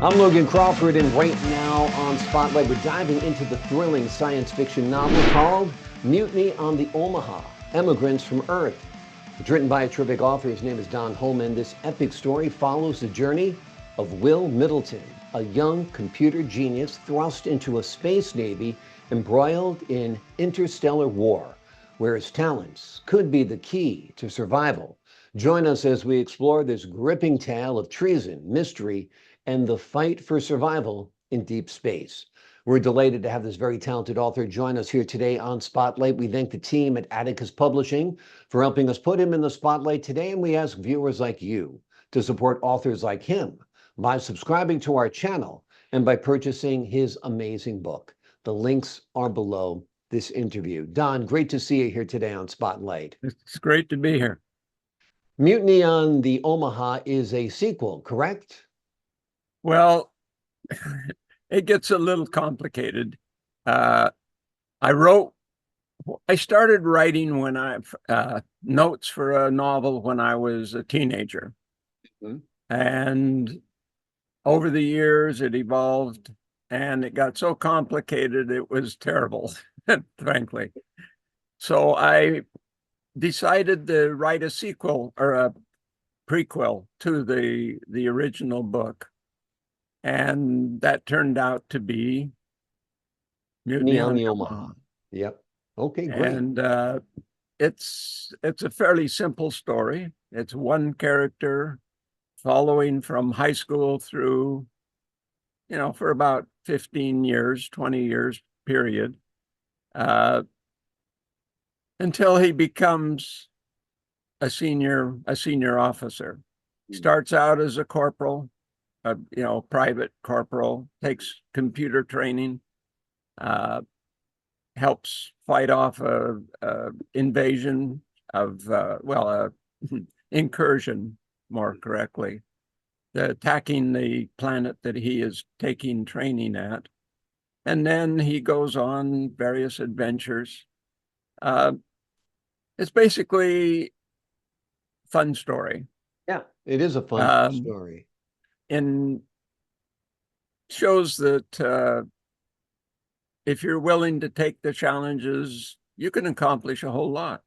I'm Logan Crawford, and right now on Spotlight, we're diving into the thrilling science fiction novel called Mutiny on the Omaha, Emigrants from Earth. It's written by a terrific author. His name is Don Holman. This epic story follows the journey of Will Middleton, a young computer genius thrust into a space navy embroiled in interstellar war, where his talents could be the key to survival. Join us as we explore this gripping tale of treason, mystery, and the fight for survival in deep space. We're delighted to have this very talented author join us here today on Spotlight. We thank the team at Atticus Publishing for helping us put him in the spotlight today, and we ask viewers like you to support authors like him by subscribing to our channel and by purchasing his amazing book. The links are below this interview. Don, great to see you here today on Spotlight. It's great to be here. Mutiny on the Omaha is a sequel, correct? Well, it gets a little complicated. I started writing when notes for a novel when I was a teenager. Mm-hmm. And over the years, it evolved and it got so complicated, it was terrible, frankly. So I decided to write a sequel or a prequel to the original book. And that turned out to be Mutiny on the Omaha. Yep. Okay, great. And it's a fairly simple story. It's one character following from high school through, for about 15 years, 20 years period, until he becomes a senior officer. Starts out as a corporal, private corporal, takes computer training, helps fight off a invasion of, incursion, more correctly, attacking the planet that he is taking training at. And then he goes on various adventures. It's basically fun story. Yeah, it is a fun story. And shows that if you're willing to take the challenges, you can accomplish a whole lot.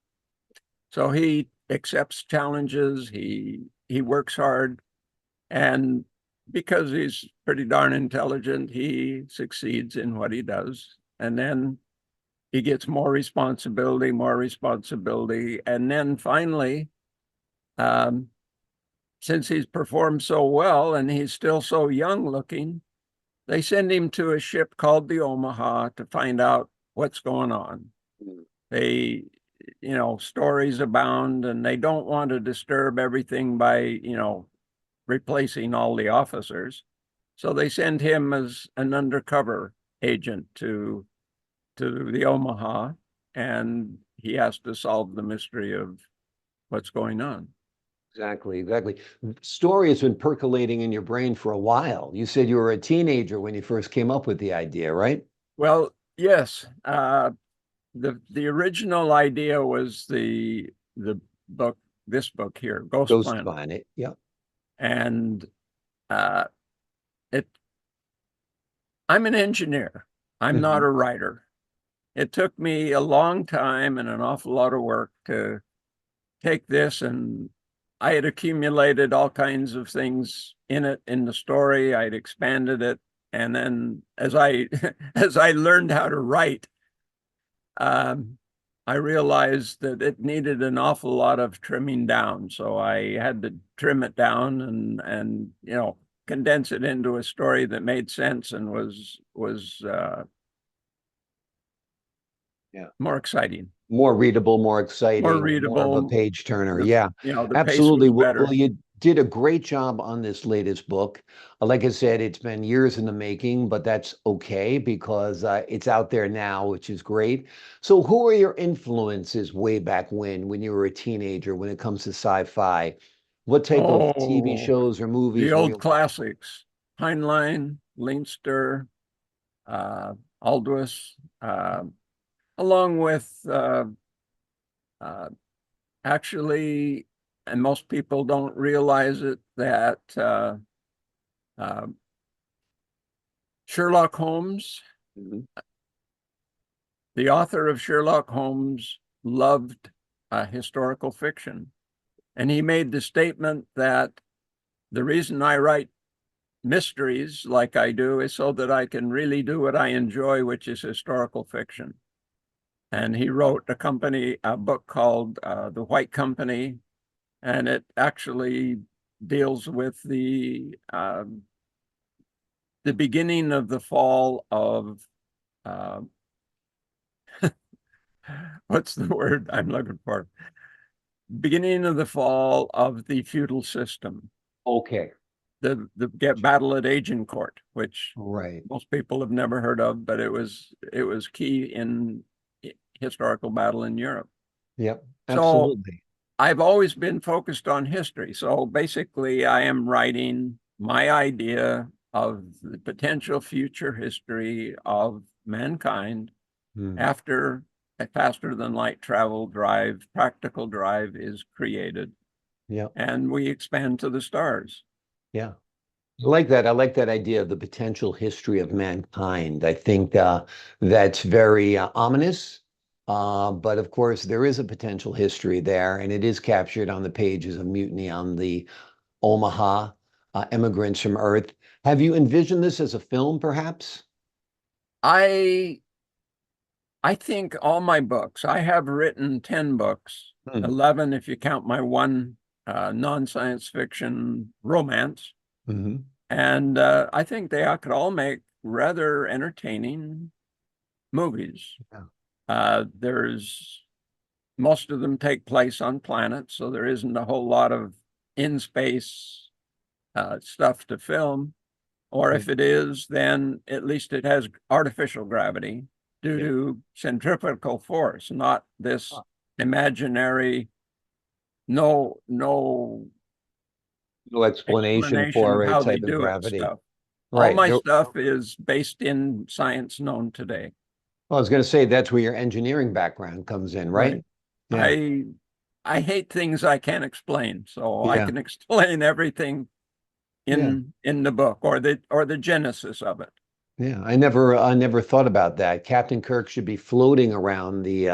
So he accepts challenges, he works hard, and because he's pretty darn intelligent, he succeeds in what he does. And then he gets more responsibility, and then finally, since he's performed so well and he's still so young looking, they send him to a ship called the Omaha to find out what's going on. They, stories abound, and they don't want to disturb everything by, replacing all the officers. So they send him as an undercover agent to the Omaha, and he has to solve the mystery of what's going on. Exactly. Story has been percolating in your brain for a while. You said you were a teenager when you first came up with the idea, right? Well, yes. The original idea was the book, this book here, Ghost Planet. Yep. And I'm an engineer. I'm not a writer. It took me a long time and an awful lot of work to take this, and I had accumulated all kinds of things in the story. I'd expanded it. And then as I learned how to write, I realized that it needed an awful lot of trimming down. So I had to trim it down and condense it into a story that made sense and was more exciting. More readable, more exciting, more of a page turner. Yeah, absolutely. Well, you did a great job on this latest book. Like I said, it's been years in the making, but that's okay because it's out there now, which is great. So who are your influences way back when you were a teenager when it comes to sci-fi? What type of TV shows or movies? The old classics, Heinlein, Leinster, Aldous, along with actually, and most people don't realize it, that Sherlock Holmes, Mhm. the author of Sherlock Holmes loved historical fiction. And he made the statement that the reason I write mysteries like I do is so that I can really do what I enjoy, which is historical fiction. And he wrote a book called The White Company, and it actually deals with the beginning of the fall of what's the word I'm looking for? Beginning of the fall of the feudal system. Okay. The battle at Agincourt, which Right. most people have never heard of, but it was key in historical battle in Europe. Yep. So Absolutely. I've always been focused on history. So basically, I am writing my idea of the potential future history of mankind after a faster than light practical drive is created. Yeah. And we expand to the stars. Yeah. I like that. I like that idea of the potential history of mankind. I think that's very ominous. But of course, there is a potential history there, and it is captured on the pages of Mutiny on the Omaha, Emigrants from Earth. Have you envisioned this as a film, perhaps? I I think all my books, I have written 10 books, Hmm. 11 if you count my one non-science fiction romance. Hmm. And I think they could all make rather entertaining movies. Yeah. There's most of them take place on planets, so there isn't a whole lot of in-space stuff to film. Or Yeah. if it is, then at least it has artificial gravity due Yeah. to centrifugal force, not this Ah. imaginary, no No explanation explanation of for a how they type of do it gravity. stuff. All Right. my stuff is based in science known today. Well, I was going to say that's where your engineering background comes in, right? Right. Yeah. I I hate things I can't explain, so I Yeah. can explain everything Yeah. in the book or the genesis of it. Yeah. I never thought about that. Captain Kirk should be floating around the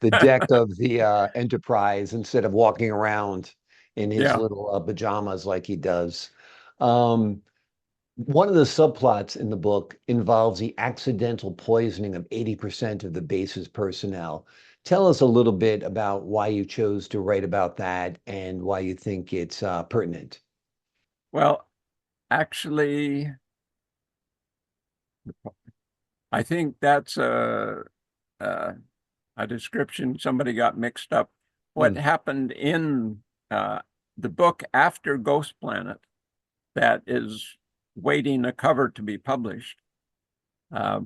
deck of the Enterprise instead of walking around in his Yeah. little pajamas like he does. Um, One of the subplots in the book involves the accidental poisoning of 80% of the base's personnel. Tell us a little bit about why you chose to write about that and why you think it's pertinent. Well, actually, I think that's a, a description somebody got mixed up. What Hmm. happened in uh, the book after Ghost Planet that is waiting a cover to be published? Uh,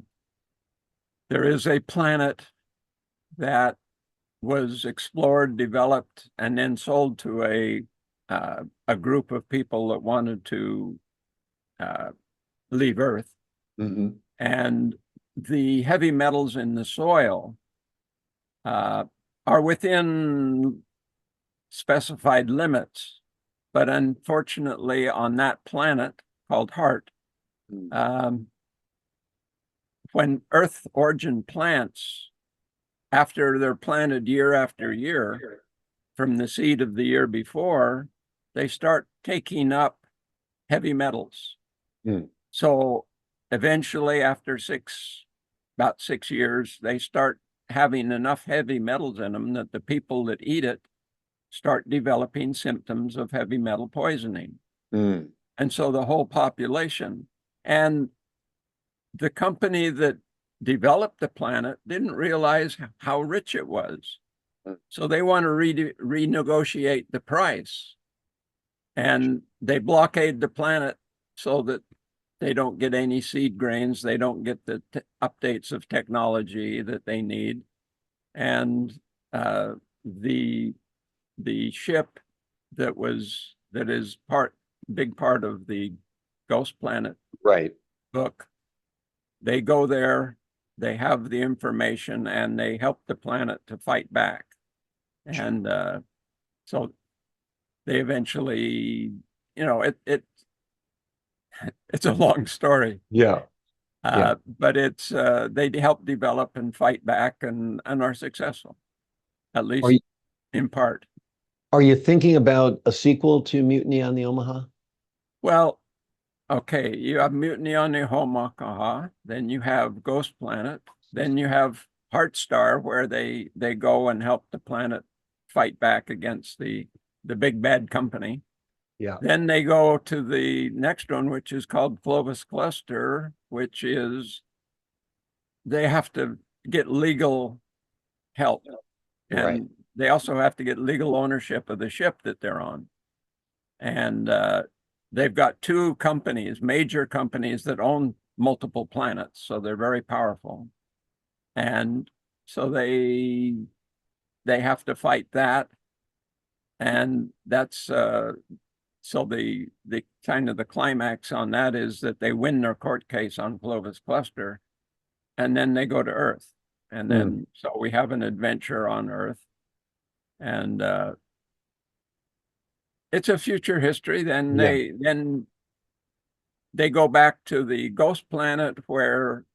there is a planet that was explored, developed, and then sold to a group of people that wanted to uh, leave Earth. Hmm. And the heavy metals in the soil uh, are within specified limits. But unfortunately, on that planet called Hart, um, when Earth origin plants, after they're planted year after year from the seed of the year before, they start taking up heavy metals. Hmm. So eventually, after about 6 years, they start having enough heavy metals in them that the people that eat it start developing symptoms of heavy metal poisoning. Hmm. And so the whole population and the company that developed the planet didn't realize how rich it was. So they want to renegotiate the price. And they blockade the planet so that they don't get any seed grains, they don't get the updates of technology that they need. And uh, the ship that is big part of the Ghost Planet Right. book, they go there, they have the information, and they help the planet to fight back. And so they eventually, it's a long story. Yeah. Yeah. But it's they help develop and fight back and are successful, at Are least you in part. are you thinking about a sequel to Mutiny on the Omaha? Well, okay, you have Mutiny on the Omaha, then you have Ghost Planet, then you have Heartstar, where they go and help the planet fight back against the big bad company. Yeah. Then they go to the next one, which is called Clovis Cluster, which is they have to get legal help. Right. And they also have to get legal ownership of the ship that they're on. And they've got two companies, major companies that own multiple planets. So they're very powerful. And so they have to fight that. And that's so the kind of the climax on that is that they win their court case on Clovis Cluster, and then they go to Earth. And then so we have an adventure on Earth. And it's a future history. Then Yeah. they go back to the ghost planet where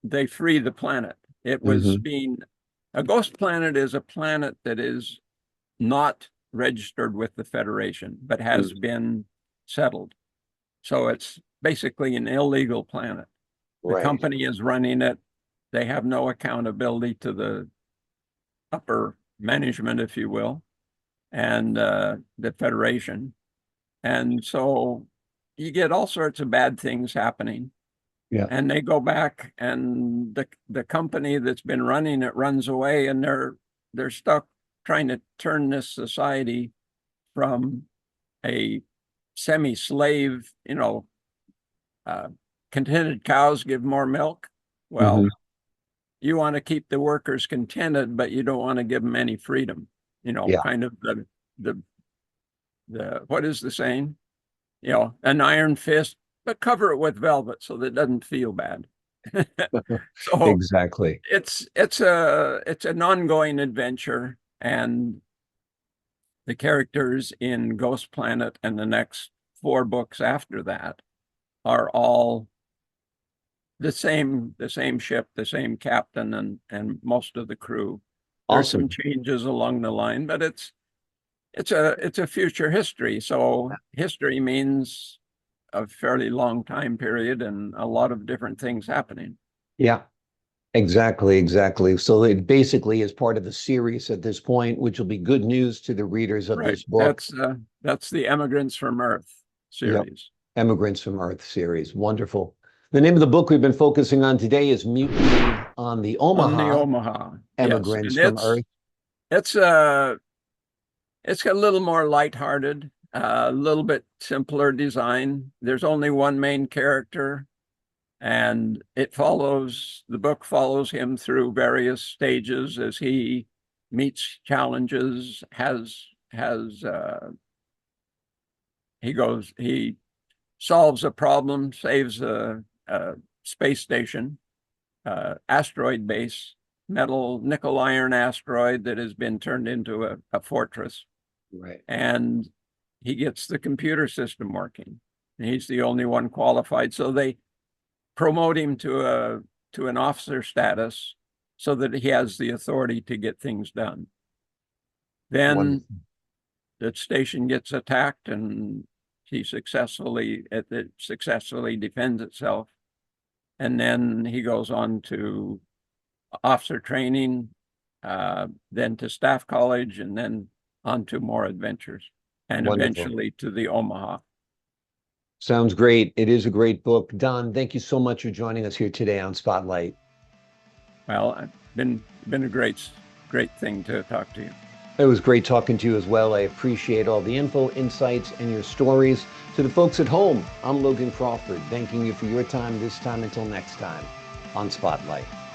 they free the planet. It was being a ghost planet is a planet that is not registered with the Federation, but has been settled. So it's basically an illegal planet. The Right. company is running it. They have no accountability to the upper management, if you will, and the Federation. And so you get all sorts of bad things happening. Yeah. And they go back, and the company that's been running it runs away, and they're stuck trying to turn this society from a semi-slave, contented cows give more milk. Well, you want to keep the workers contented, but you don't want to give them any freedom. Yeah. Kind of the what is the saying? An iron fist, but cover it with velvet so that it doesn't feel bad. So Exactly. it's an ongoing adventure, and the characters in Ghost Planet and the next 4 books after that are all the same ship, the same captain, and most of the crew. There's some Awesome. changes along the line, but it's a future history. So history means a fairly long time period and a lot of different things happening. Yeah. Exactly, exactly. So it basically is part of the series at this point, which will be good news to the readers of Right. this book. That's the Emigrants from Earth Yep. series. Emigrants from Earth series. Wonderful. The name of the book we've been focusing on today is Mutiny on the On the Omaha, Omaha. Yes. Emigrants And from Earth. it's got a little more lighthearted, a little bit simpler design. There's only one main character, and the book follows him through various stages as he meets challenges, he solves a problem, saves a space station, asteroid base, nickel iron asteroid that has been turned into a fortress. Right. And he gets the computer system working. He's the only one qualified. So they promote him to an officer status so that he has the authority to get things done. Then Wonderful. the station gets attacked, and it successfully defends itself. And then he goes on to officer training, then to staff college, and then on to more adventures, and Wonderful. eventually to the Omaha. Sounds great. It is a great book. Don, thank you so much for joining us here today on Spotlight. Well, it's been a great thing to talk to you. It was great talking to you as well. I appreciate all the info, insights, and your stories. To the folks at home, I'm Logan Crawford, thanking you for your time this time until next time on Spotlight.